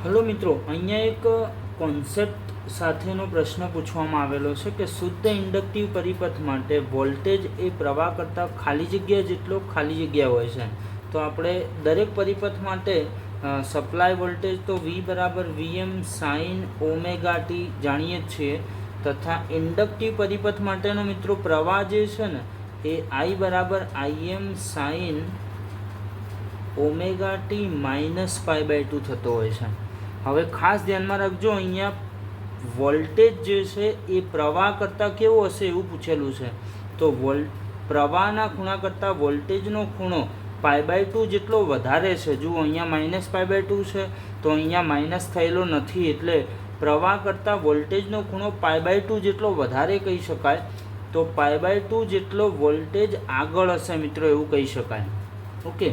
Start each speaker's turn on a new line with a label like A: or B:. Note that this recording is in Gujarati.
A: હલો મિત્રો, અહીંયા એક કોન્સેપ્ટ સાથેનો પ્રશ્ન પૂછવામાં આવેલો છે કે શુદ્ધ ઇન્ડક્ટિવ પરિપથ માટે વોલ્ટેજ એ પ્રવાહ કરતાં ખાલી જગ્યા જેટલો ખાલી જગ્યા હોય છે. તો આપણે દરેક પરિપથ માટે સપ્લાય વોલ્ટેજ તો V બરાબર VM સાઇન ઓમેગા ટી જાણીએ જ છીએ, તથા ઇન્ડક્ટિવ પરિપથ માટેનો મિત્રો પ્રવાહ જે છે ને એ I બરાબર IM સાઇન ઓમેગા ટી -π/2 થતો હોય છે. હવે ખાસ ધ્યાનમાં રાખજો, અહીંયા વોલ્ટેજ જે છે એ પ્રવાહ કરતાં કેવો હશે એવું પૂછેલું છે. તો પ્રવાહના ખૂણા કરતાં વોલ્ટેજનો ખૂણો π/2 જેટલો વધારે છે. જુઓ અહીંયા -π/2 છે, તો અહીંયા માઇનસ થયેલો નથી, એટલે પ્રવાહ કરતાં વોલ્ટેજનો ખૂણો π/2 જેટલો વધારે કહી શકાય. તો π/2 જેટલો વોલ્ટેજ આગળ હશે મિત્રો, એવું કહી શકાય. ઓકે.